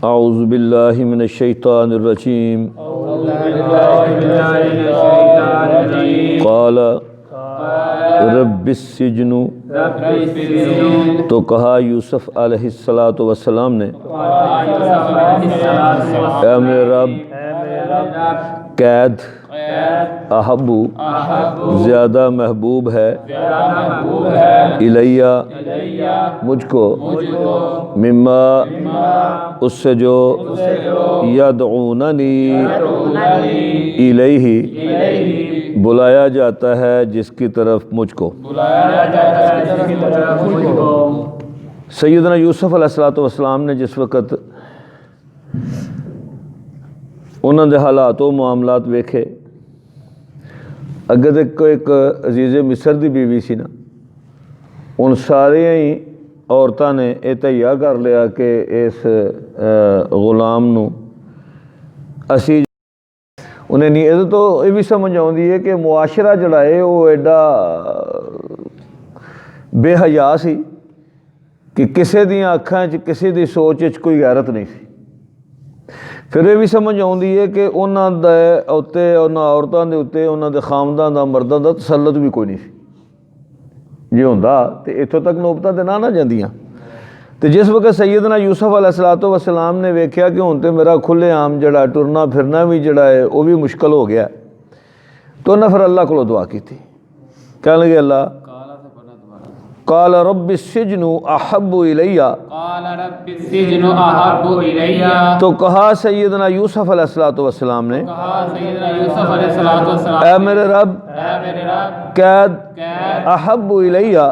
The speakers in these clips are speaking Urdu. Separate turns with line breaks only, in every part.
اعوذ باللہ من الشیطان الرجیم قال رب السجن، تو کہا یوسف علیہ السلام نے اے میرے رب قید احبو زیادہ محبوب ہے الیہ مجھ کو مما اس سے جو یدعوننی الیہ بلایا جاتا ہے جس کی طرف مجھ کو۔ سیدنا یوسف علیہ السلام نے جس وقت انہوں نے حالات و معاملات ویکھے، اگر ایک عزیز مصر دی بیوی سی نا، ان سارے ہی عورتوں نے یہ تہیا کر لیا کہ اس غلام نو اسی انہیں نہیں، یہ تو یہ بھی سمجھ آتی ہے کہ معاشرہ جڑا ہے وہ ایڈا بے حیا سی کہ کسی دیاں اکھاں چ کسی دی سوچ چ کوئی غیرت نہیں سی۔ پھر یہ بھی سمجھ آتی ہے کہ انہاں دے اُتے انہاں عورتاں دے اُتے انہاں دے خامداں دا مرداں دا تسلط بھی کوئی نہیں سی۔ جی ہوندا تے اتھوں تک نوبتاں تے نہ جاندیاں۔ تو جس وقت سیدنا یوسف علیہ السلام نے ویکھیا کہ ہن تے میرا کھلے عام جڑا ٹرنا پھرنا بھی جڑا ہے وہ بھی مشکل ہو گیا، تو انہاں پھر اللہ کو دعا کیتی، کہنے لگے اللہ قال رب السجن احب الیہ، تو کہا سیدنا یوسف علیہ السلام نے اے میرے رب قید احب الیہ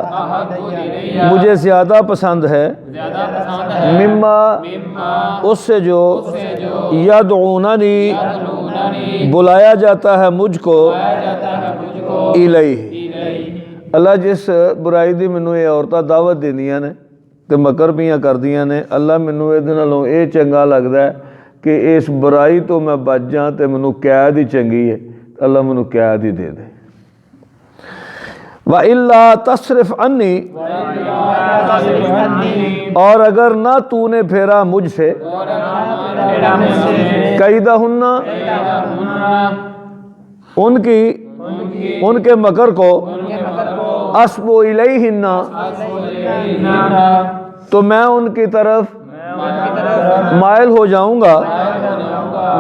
مجھے زیادہ پسند ہے مما اس سے جو یدعوننی بلایا جاتا ہے مجھ کو الیہ۔ اللہ جس برائی دی مینوں یہ عورتاں دعوت دیندیاں نے تے مکر پیاں کردیاں نے، اللہ مینوں یہ نالوں یہ چنگا لگدا ہے کہ اس برائی تو میں بچ جاں تے مینوں قید ہی چنگی ہے، اللہ مینوں قید ہی دے دے۔ وَإِلَّا تَصْرِفْ عَنِّي، اور اگر نہ تو نے پھیرا مجھ سے کیدہن ان کے مکر کو اصب الیہن تو میں ان کی طرف مائل ہو جاؤں گا،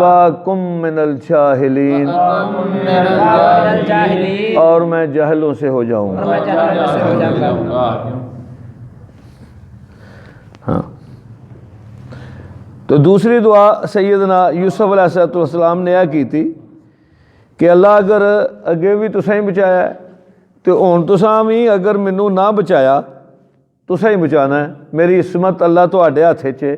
وَأَكُن مِّنَ الْجَاهِلِينَ اور میں جاہلوں سے ہو جاؤں گا۔ ہاں، تو دوسری دعا سیدنا یوسف علیہ السلام نے یہ کی تھی کہ اللہ اگر اگے بھی تساں ہی بچایا ہے تو ہن تساں بھی اگر مینوں نہ بچایا تساں ہی بچانا ہے، میری عصمت اللہ تواڈے ہاتھ وچ ہے۔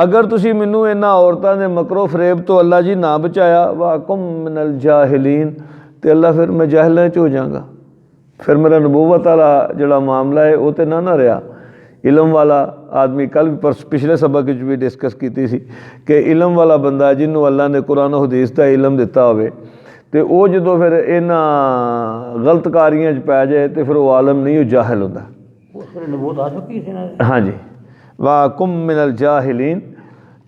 اگر تسی مینوں انہاں عورتاں دے مکر و فریب تو اللہ جی نہ بچایا وَأَكُن مِّنَ الْجَاهِلِينَ تے اللہ پھر میں جاہلاں وچ ہو جاں گا، پھر میرا نبوت والا جڑا معاملہ ہے وہ تے نہ رہا۔ علم والا آدمی کل پچھلے سبق وچ بھی ڈسکس کیتی سی کہ علم والا بندہ جنوں اللہ نے قرآن و حدیث دا علم دیتا ہوئے تے او جدوں پھر انہاں غلط کاریاں چ پی جائے تے پھر وہ عالم نہیں، وہ جاہل ہوندا۔ ہاں جی، وَأَكُن مِّنَ الْجَاهِلِينَ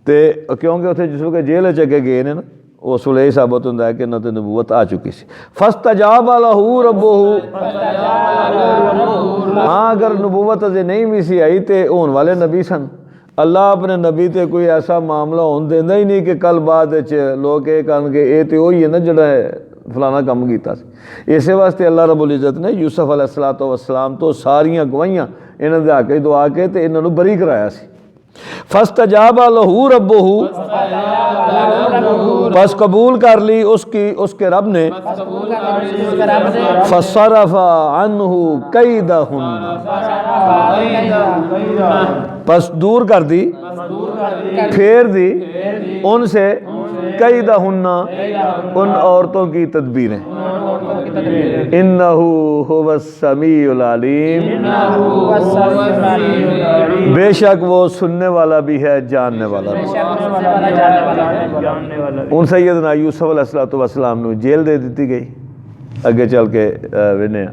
تے کیونکہ اتنے جس وقت جیل چ اگے گئے نے نا اس ویلے یہ ثابت ہوندا ہے کہ انہاں تے نبوت آ چکی سی۔ فَاسْتَجَابَ لَهُ رَبُّهُ، ہاں اگر نبوت اجے نہیں بھی سی آئی تے ہون والے نبی سن، اللہ اپنے نبی تے کوئی ایسا معاملہ ہون دیندا ہی نہیں کہ کل بعد لوگ یہ کہن گے یہ تو وہی ہے نا جڑا فلانا کام کیتا سی۔ اسی واسطے اللہ رب العزت نے یوسف علیہ السلام تو ساریاں گواہیاں انہاں دے حق دعا کے تے انہاں نوں بری کرایا سی۔ فاستجاب لہ ربہ، بس قبول کر لی اس کے رب نے، فصرف عنہ کیدہن، پس دور کر دی پھیر دی ان سے کیدہن ان عورتوں کی تدبیریں، انہ هو السمیع العلیم، بے شک وہ سننے والا بھی ہے جاننے والا بھی۔ ان سیدنا یوسف علیہ السلام نے جیل دے دیتی گئی، اگے چل کے وینے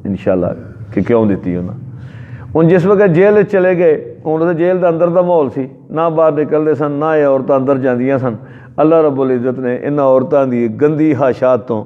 انشاءاللہ کہ کیوں دیتی انہوں۔ ان جس وقت جیل چلے گئے ਹੁਣ ਤਾਂ ਜੇਲ੍ਹ ਦੇ ਅੰਦਰ ਦਾ ਮਾਹੌਲ ਸੀ, ਨਾ ਬਾਹਰ ਨਿਕਲਦੇ ਸਨ, ਨਾ ਇਹ ਔਰਤਾਂ ਅੰਦਰ ਜਾਂਦੀਆਂ ਸਨ। ਅੱਲਾਹ ਰੱਬੁਲ ਇੱਜ਼ਤ ਨੇ ਇਹਨਾਂ ਔਰਤਾਂ ਦੀ ਗੰਦੀ ਹਾਸ਼ਾਤ ਤੋਂ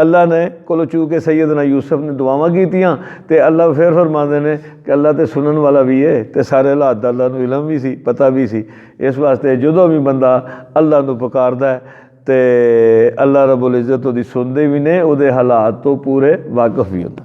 ਅੱਲਾਹ ਨੇ ਕੋਲੋਂ ਚੂ ਕੇ ਸੈਯਦਨਾ ਯੂਸਫ ਨੇ ਦੁਆਵਾਂ ਕੀਤੀਆਂ ਤੇ ਅੱਲਾਹ ਫਿਰ ਫਰਮਾਉਂਦੇ ਨੇ ਕਿ ਅੱਲਾਹ ਤੇ ਸੁਣਨ ਵਾਲਾ ਵੀ ਹੈ ਤੇ ਸਾਰੇ ਹਾਲਾਤ ਦਾ ਅੱਲਾਹ ਨੂੰ ਇਲਮ ਵੀ ਸੀ, ਪਤਾ ਵੀ ਸੀ। ਇਸ ਵਾਸਤੇ ਜਦੋਂ ਵੀ ਬੰਦਾ ਅੱਲਾਹ ਨੂੰ ਪੁਕਾਰਦਾ ਹੈ ਤੇ ਅੱਲਾਹ ਰੱਬੁਲ ਇੱਜ਼ਤ ਉਹਦੀ ਸੁਣਦੇ ਵੀ ਨੇ, ਉਹਦੇ ਹਾਲਾਤ ਤੋਂ ਪੂਰੇ ਵਾਕਿਫ ਵੀ ਹੁੰਦਾ।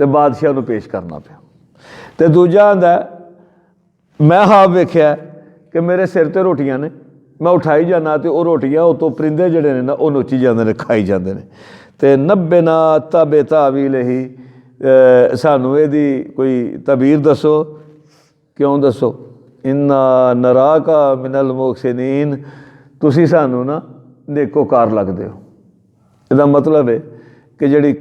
ਤੇ ਬਾਦਸ਼ਾਹ ਨੂੰ ਪੇਸ਼ ਕਰਨਾ ਪਿਆ। ਤੇ ਦੂਜਾ ਆਂਦਾ ਮੈਂ ਖਾਬ ਵੇਖਿਆ ਕਿ ਮੇਰੇ ਸਿਰ ਤੇ ਰੋਟੀਆਂ ਨੇ, ਮੈਂ ਉਠਾਈ ਜਾਣਾ ਤੇ ਉਹ ਰੋਟੀਆਂ ਉਤੋਂ ਪਰਿੰਦੇ ਜਿਹੜੇ ਨੇ ਨਾ ਉਹ ਨੋਚੀ ਜਾਂਦੇ ਨੇ, ਖਾਈ ਜਾਂਦੇ ਨੇ। ਤੇ ਨੱਬੇ ਨਾ ਤਬੇ ਤਾਵੀਲ ਹੀ, ਸਾਨੂੰ ਇਹਦੀ ਕੋਈ ਤਬੀਰ ਦੱਸੋ। ਕਿਉਂ ਦੱਸੋ? ਇੰਨਾ ਨਰਾਕਾ ਮਿਨਲ ਮੁਹਸਿਨੀਨ, ਤੁਸੀਂ ਸਾਨੂੰ ਨਾ ਨੇਕੋਕਾਰ ਲੱਗਦੇ ਹੋ। ਇਹਦਾ ਮਤਲਬ ਹੈ ਕਿ ਜਿਹੜੀ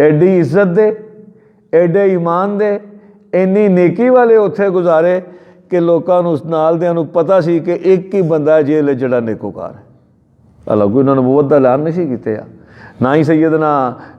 ਐਡੀ ਇੱਜ਼ਤ ਦੇ, ਐਡੇ ਈਮਾਨ ਦੇ, ਇੰਨੀ ਨੇਕੀ ਵਾਲੇ ਉੱਥੇ ਗੁਜ਼ਾਰੇ ਕਿ ਲੋਕਾਂ ਨੂੰ, ਨਾਲ ਦਿਆਂ ਨੂੰ ਪਤਾ ਸੀ ਕਿ ਇੱਕ ਹੀ ਬੰਦਾ ਜੇਲ੍ਹ ਜਿਹੜਾ ਨੇਕੋਕਾਰ ਹੈ। ਹਾਲਾਂਕਿ ਉਹਨਾਂ ਨੂੰ ਨਬੂਵਤ ਦਾ ਐਲਾਨ ਨਹੀਂ ਸੀ ਕੀਤੇ ਆ, ਨਾ ਹੀ ਸੈਯਦਨਾ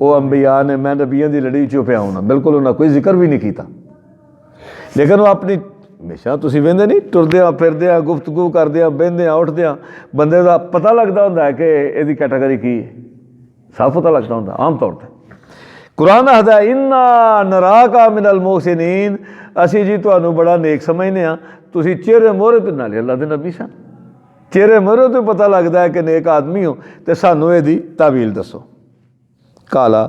ਉਹ ਅੰਬੀਆ ਨੇ, ਮੈਂ ਨਬੀਆਂ ਦੀ ਲੜੀ 'ਚੋਂ ਪਿਆ ਹੋਣਾ। ਬਿਲਕੁਲ ਉਹਨਾਂ ਕੋਈ ਜ਼ਿਕਰ ਵੀ ਨਹੀਂ ਕੀਤਾ। ਲੇਕਿਨ ਉਹ ਆਪਣੀ ਹਮੇਸ਼ਾ ਤੁਸੀਂ ਵਹਿੰਦੇ ਨਹੀਂ, ਤੁਰਦਿਆਂ ਫਿਰਦਿਆਂ, ਗੁਫ਼ਤਗੂ ਕਰਦਿਆਂ, ਬਹਿੰਦਿਆਂ, ਉੱਠਦਿਆਂ ਬੰਦੇ ਦਾ ਪਤਾ ਲੱਗਦਾ ਹੁੰਦਾ ਕਿ ਇਹਦੀ ਕੈਟਾਗਰੀ ਕੀ ਹੈ, ਸਾਫ਼ ਪਤਾ ਲੱਗਦਾ ਹੁੰਦਾ ਆਮ ਤੌਰ 'ਤੇ। ਕੁਰਾਨ ਦੱਸਦਾ ਇੰਨਾ ਨਰਾਕਾ ਮਿਨਲ ਮੁਹਸਿਨੀਨ, ਅਸੀਂ ਜੀ ਤੁਹਾਨੂੰ ਬੜਾ ਨੇਕ ਸਮਝਦੇ ਹਾਂ। ਤੁਸੀਂ ਚਿਹਰੇ ਮੋਹਰੇ ਤੇ ਨਾਲੇ ਅੱਲਾ ਦੇ ਨਬੀ ਸਨ, ਚਿਹਰੇ ਮੋਹਰੇ ਤੋਂ ਪਤਾ ਲੱਗਦਾ ਹੈ ਕਿ ਨੇਕ ਆਦਮੀ ਹੋ। ਤੇ ਸਾਨੂੰ ਇਹਦੀ ਤਾਵੀਲ ਦੱਸੋ। ਕਾਲਾ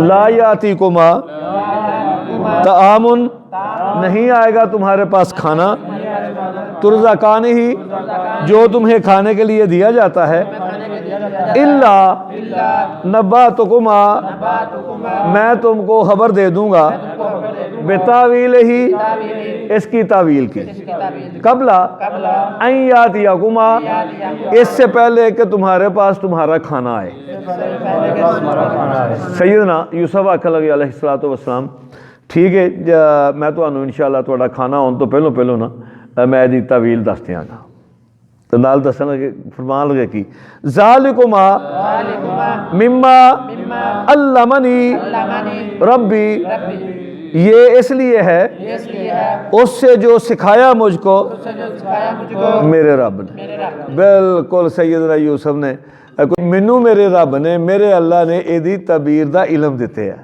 لا یاتیکما طعام، نہیں آئے گا تمہارے پاس کھانا، ترزقان ہی، جو تمہیں کھانے کے لیے دیا جاتا ہے، الا نباتکما، میں تم کو خبر دے دوں گا، بتاویل ہی، اس کی تعویل کی، قبل ان یاتیکما، اس سے پہلے کہ تمہارے پاس تمہارا کھانا آئے۔ سیدنا یوسف آکھن لگے علیہ الصلوۃ والسلام ٹھیک ہے میں تمہیں انشاءاللہ تھوڑا کھانا آن تو پہلو نا میں دی تعویل دس دیاں گا۔ تو نال دسن لگے، فرمان لگے کی ذالکما مما علمنی ربی، یہ اس لیے ہے اس سے جو سکھایا مجھ کو میرے رب نے۔ بالکل سیدنا یوسف نے مینوں میرے رب نے، میرے اللہ نے ایدی تعبیر دا علم دیتے ہیں۔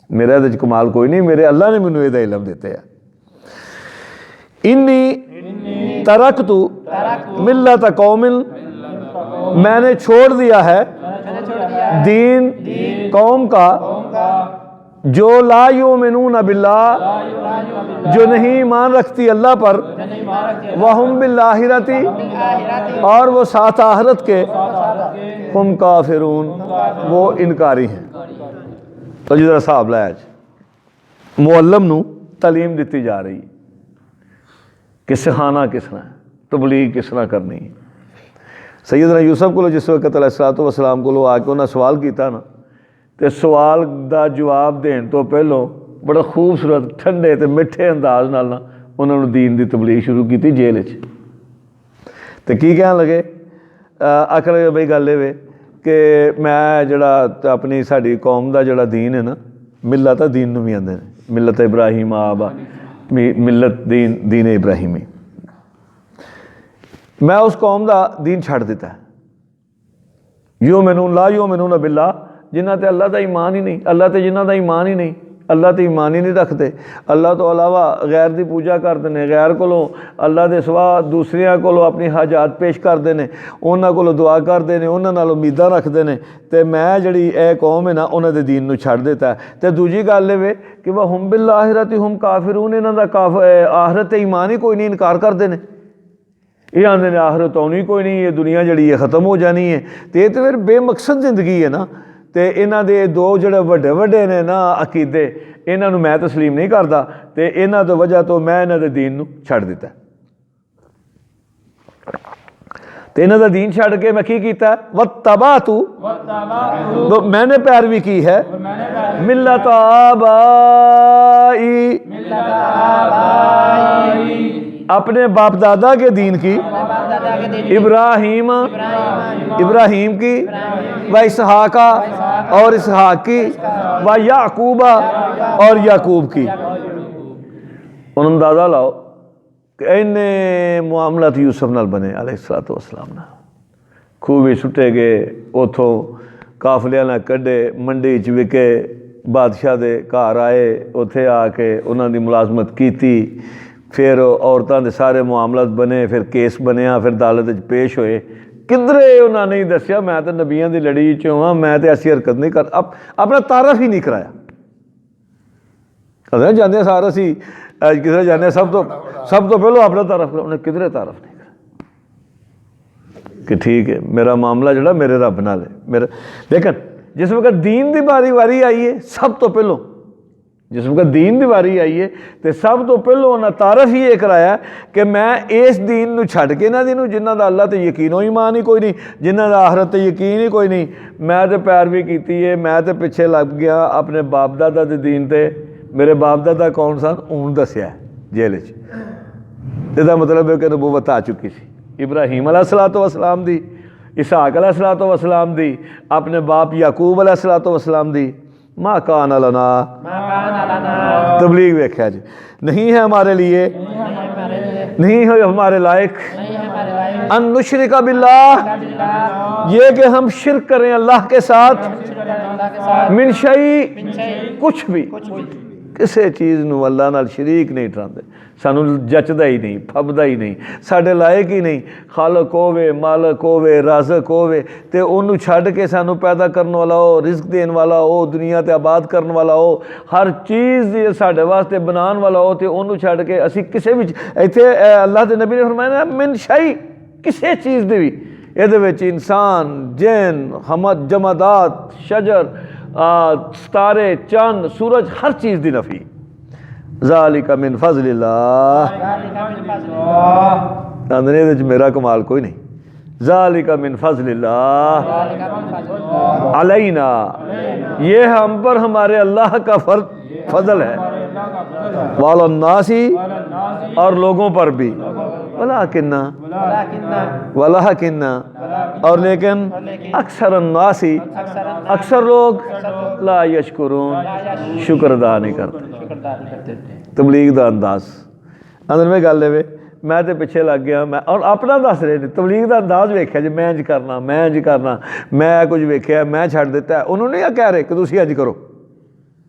میرا دے کمال کوئی نہیں، میرے اللہ نے مینوں ایدہ علم دیتے ہیں۔ انی ترکت ملت قوم، میں نے چھوڑ دیا ہے دین قوم کا، جو لا یؤمنون باللہ، جو نہیں ایمان رکھتی اللہ پر، وہم بالآخرۃ، اور وہ ساتھ آخرت کے، ہم کافرون، وہ انکاری ہیں۔ تو جدرا صاحب لایا معلم نو تعلیم دیتی جا رہی کہ سکھانا کس طرح ہے، تبلیغ کس طرح کرنی ہے۔ سیدنا یوسف کو جس وقت علیہ الصلوۃ والسلام کو آ کے انہیں سوال کیتا نا، تے سوال دا جواب دین تو پہلو بڑا خوبصورت ٹھنڈے تے میٹھے انداز نال نا انہوں نے دین دی تبلیغ شروع کی تھی جیل وچ۔ تے کی کہن لگے، آکھن لگے بھئی گل اے کہ میں جڑا اپنی ساڈی قوم دا جڑا دین ہے نا، ملت دین نو بھی آندے نے، ملت ابراہیم آبا، ملت دین ابراہیمی، میں اس قوم دا دین چھڑ دیتا ہے۔ یؤمنون لا یؤمنون باللہ، جنہ تے اللہ دا ایمان ہی نہیں، اللہ تے جنہ دا ایمان ہی نہیں، اللہ تے ایمان ہی نہیں رکھتے، اللہ تو علاوہ غیر دی پوجا کرتے ہیں، غیر کولوں اللہ دے سوا دوسریاں کولوں اپنی حاجات پیش کرتے ہیں، انہاں کولوں دعا کرتے ہیں، انہاں نال امیداں رکھتے ہیں، تے میں جڑی اے قوم ہے نا انہاں دے دین نو چھڑ دیتا ہے۔ تے دوجی گل اے کہ وہم بالآخرۃ ہم کافرون، انہاں دا آخرت تے ایمان ہی کوئی نہیں، انکار کرتے ہیں۔ یہ آندے نے آخرت آنی کوئی نہیں، یہ دنیا جڑی ہے ختم ہو جانی ہے۔ تے یہ تو پھر بے مقصد زندگی ہے نا۔ تے انہاں دے دو جڑے وڈے وڈے نے نا عقیدے، انہاں نو میں تسلیم نہیں کردا، تے انہاں دی وجہ تو میں انہاں دے دین نو چھڑ دیتا ہے۔ تے انہاں دا دین چھڑ کے میں کی کیتا ہے، واتبعت، تو میں نے پیروی کی ہے، ملت آبائی، اپنے باپ دادا کے دین کی، ابراہیم کی، و اسحاق اور اسحاق کی، و یعقوب اور یعقوب کی۔ انہوں اندازہ لاؤ کہ اینے معاملات یوسف نال بنے علیہ الصلوۃ والسلام نے۔ خوبی سٹے گئے، اتھوں قافلے نہ کڈے، منڈی چ وکے، بادشاہ دے گھر آئے، اتھے آ کے انہاں دی ملازمت کیتی، پھر عورتوں کے سارے معاملات بنے، پھر کیس بنیا، پھر عدالت پیش ہوئے. کدھرے انہوں نے نہیں دسیا میں تو نبیاں دی لڑی چوں ہاں، میں تو ایسی حرکت نہیں کر، اپنا تعارف ہی نہیں کرایا. جانے سارا سی کدھر جانے سب تو پہلو اپنا تعارف کرا، انہیں کدھرے تعارف نہیں کرا کہ ٹھیک ہے میرا معاملہ جڑا میرے رب نال ہے میرا. لیکن جس وقت دین دی واری آئی ہے سب تو پہلو، جس وقت دین دی واری آئی ہے تو سب تو پہلو انہیں تعارف ہی یہ کرایا کہ میں اس دین نو چھڈ کے نہ دینوں جنہ دا اللہ تے یقین و ایمان ہی کوئی نہیں، جنہ دا آخرت تے یقین ہی کوئی نہیں. میں تے پیروی کیتی ہے، میں تے پیچھے لگ گیا اپنے باپ دادا دے دین تے. میرے باپ دادا کون سن اون دسیا ہے جیل چ. یہ مطلب ہے کہ نبوت آ چکی سی ابراہیم علیہ الصلوۃ والسلام دی، اسحاق علیہ الصلوۃ والسلام دی، اپنے باپ یعقوب علیہ الصلوۃ والسلام دی. ما کان لنا تبلیغ ویکھیا جی نہیں ہے ہمارے لیے، نہیں ہے ہمارے لائق ان نشرک باللہ، یہ کہ ہم شرک کریں اللہ کے ساتھ، من شیء کچھ بھی، کسی چیز نو اللہ نال شریک نہیں ٹھہراندے. سانو جچدا ہی نہیں، پھبدا ہی نہیں، ساڈے لائق ہی نہیں. خالق ہووے، مالک ہووے، رازق ہووے تے اونوں چھڈ کے سانو پیدا کرن والا ہو، رزق دین والا ہو، دنیا تے آباد کرن والا ہو، ہر چیز ساڈے واسطے بنان والا ہو تے اونوں چھڈ کے اسی کسے بھی ایتھے اللہ دے نبی نے فرمایا من شیء کسے چیز دے بھی یہ وچ انسان، جن، جمادات، شجر، ستارے، چند، سورج، ہر چیز دی نفی. ذالک من فضل اللہ، اندرے وچ میرا کمال کوئی نہیں. ذالک من فضل اللہ علینا، یہ ہم پر ہمارے اللہ کا فضل ہے. وعلی الناس، اور لوگوں پر بھی. ولکن اور لیکن اکثر الناس، اکثر لوگ لا یشکرون، شکر ادا نہیں کرتے. تبلیغ دا انداز اندر میں گل ہے میں تے پیچھے لگ گیا، میں اور اپنا دس رہے نے تبلیغ دا انداز ویکھیا جی میں انج کرنا، میں انج کرنا، میں کچھ ویکھیا میں چھڈ دیتا ہے. انہوں نے کہہ رہے کہ تسی انج کرو،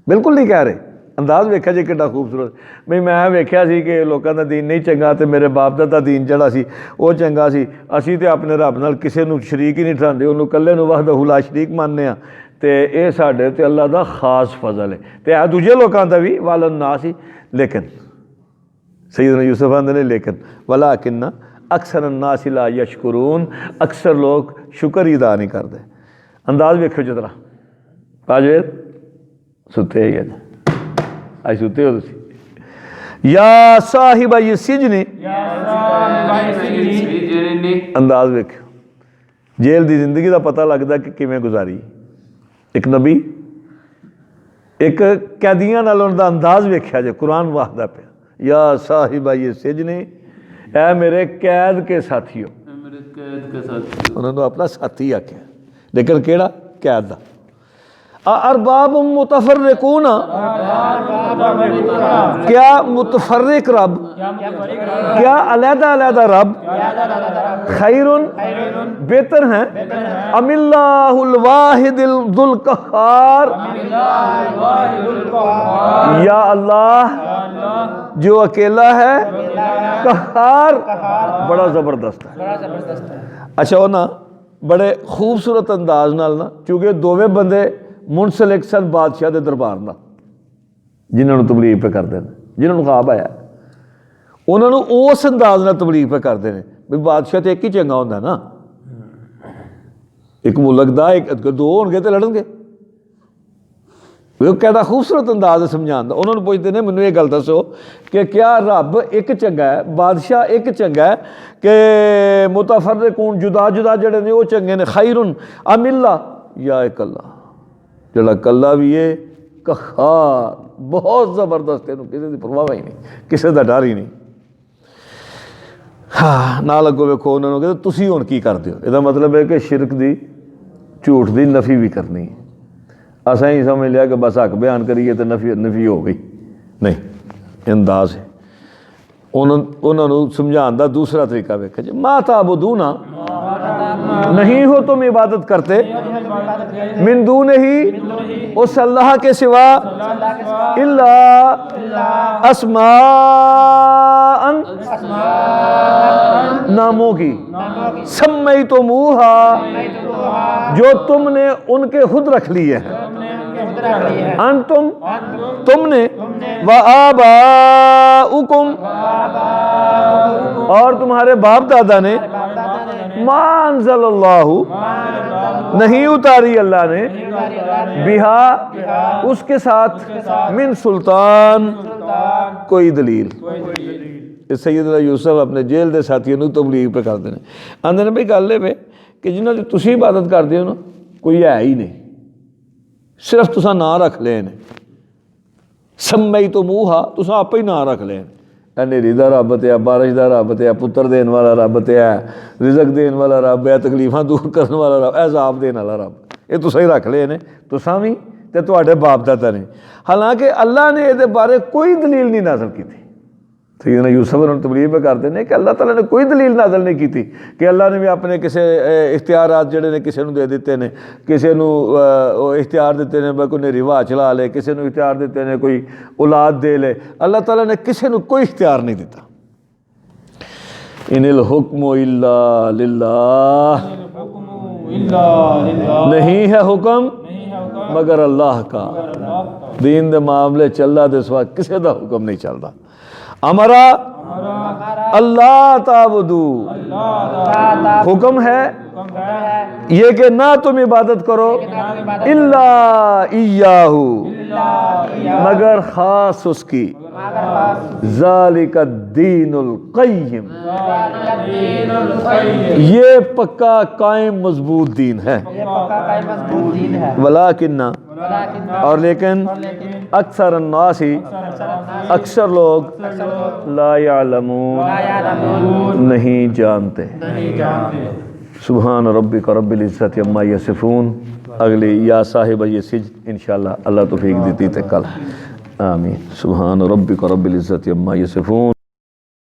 بالکل نہیں کہہ رہے. انداز ویکھیا جی کڈا خوبصورت. بھئی میں ویکھیا سی کہ لوکاں دا دین نہیں چنگا تے میرے باپ دا دین جڑا سی وہ چنگا سی. اسی تے اپنے رب نال کسے نو شریک ہی نہیں ٹھہراندے، انہوں کلے نو وحدہ لا شریک ماننے ہاں. تے اے ساڈے تے اللہ دا خاص فضل ہے تے اے دوجے لوکاں دا بھی وعلی الناس ہی. لیکن سیدنا یوسف آندے نے لیکن ولکن اکثر الناس لا یشکرون، اکثر لوگ شکر ہی ادا نہیں کرتے. انداز ویکھو جتنا آج ستے ہی ہے آج ستے ہو تسی. یا صاحب السجن، انداز ویکھو جیل دی زندگی دا پتہ لگدا کہ کیویں گزاری. ایک نبی ایک قیدیاں نال ان دا انداز ویکھیا جے قرآن واخدا پیا یا صاحب السجن، اے میرے قید کے ساتھیو. انہوں نے اپنا ساتھی آکھیا لیکن کیڑا قید دا. ارباب متفرقون، کیا متفرق رب، کیا علیحدہ علیحدہ رب خیر بہتر ہیں ام اللہ الواحد ذو القہار، یا اللہ جو اکیلا ہے قہار، بڑا زبردست ہے. اچھا وہ نا بڑے خوبصورت انداز نال نا چونکہ دوویں بندے منسلک سن بادشاہ دے دربار نال جنہوں نے تبلیغ پہ کرتے ہیں، جنہوں نے خواب آیا انہوں نے اس انداز نال تبلیغ پہ کرتے ہیں. بھئی بادشاہ تو ایک ہی چنگا ہوتا ہے نا، ایک ملک دا ایک دو ہون گے تو لڑن گے. وہ کہتا خوبصورت انداز ہے سمجھان دا. انہوں نے پوچھتے ہیں مینوں یہ گل دسو کہ کیا رب ایک چنگا ہے، بادشاہ ایک چنگا ہے کہ متفرقون جدا جدا جڑے نے وہ چنگے نے، خیر ام اللہ، یا ایک اللہ جڑا کلا بھی ہے قہار بہت زبردست ہے، کسی دی پرواہ ہی نہیں، کسی دا ڈر ہی نہیں. ہاں نال اگوں ویکھو انہوں نے کہتے تسی ہن کی کردے ہو. یہ مطلب ہے کہ شرک دی جھوٹ دی نفی بھی کرنی ہے. اساں ہی سمجھ لیا کہ بس حق بیان کریے تو نفی ہو گئی، نہیں انداز ہے. انہوں نے سمجھان دا دوسرا طریقہ ویکھا جی ما تعبدون نہیں ہو تم عبادت کرتے من دون ہی اس اللہ کے سوا الا اسماء ناموں کی سمیتموہا جو تم نے ان کے خود رکھ لیے ہیں انتم تم نے وآباؤکم اور تمہارے باپ دادا نے ما انزل اللہ نہیں اتاری اللہ نے بہا اس کے ساتھ من سلطان کوئی دلیل سیدنا یوسف اپنے جیل دے ساتھیوں نو تبلیغ پہ کر دینے آندے نے بھئی گل ہے کہ جنہاں دی تسی عبادت کر دیو نا کوئی ہے ہی نہیں صرف تساں نا رکھ لے نے سمیتموہا تساں آپ ہی نا رکھ لے نیری دا رب تے بارش دا رب تے پتر دین والا رب تے رزق دین والا رب ہے تکلیفاں دور کرن والا رب عذاب دین والا رب یہ تساں ہی رکھ لے نے تساں بھی تے تواڈے باپ دادا نے حالانکہ اللہ نے یہ بارے کوئی دلیل نہیں نازل کی تھی سیدنا یوسف انہوں نے تبلیغ پہ کرتے ہیں کہ اللہ تعالیٰ نے کوئی دلیل نازل نہیں کی تھی کہ اللہ نے بھی اپنے کسی اختیارات جڑے نے کسی نو دے دیتے ہیں کسی نو اختیار دیتے ہیں کوئی نے روا چلا لے کسی نو اختیار دیتے ہیں کوئی اولاد دے لے اللہ تعالیٰ نے کسی نو کوئی اختیار نہیں دیتا ان الحکم الا للہ نہیں ہے حکم مگر اللہ کا دین دے معاملے چلدا دے سوا کسی دا حکم نہیں چلدا امرا اللہ تعبدو حکم ہے یہ کہ نہ تم عبادت کرو الا ایاہو مگر خاص اس کی ذالک الدین القیم یہ پکا قائم مضبوط دین ہے ولیکن اور لیکن اکثر الناس اکثر لوگ لا یعلمون نہیں جانتے سبحان ربک رب العزت عما یصفون اگلی یا صاحب یہ سجن انشاءاللہ اللہ توفیق دیتی تے کل آمین سبحان ربک رب العزت عما یصفون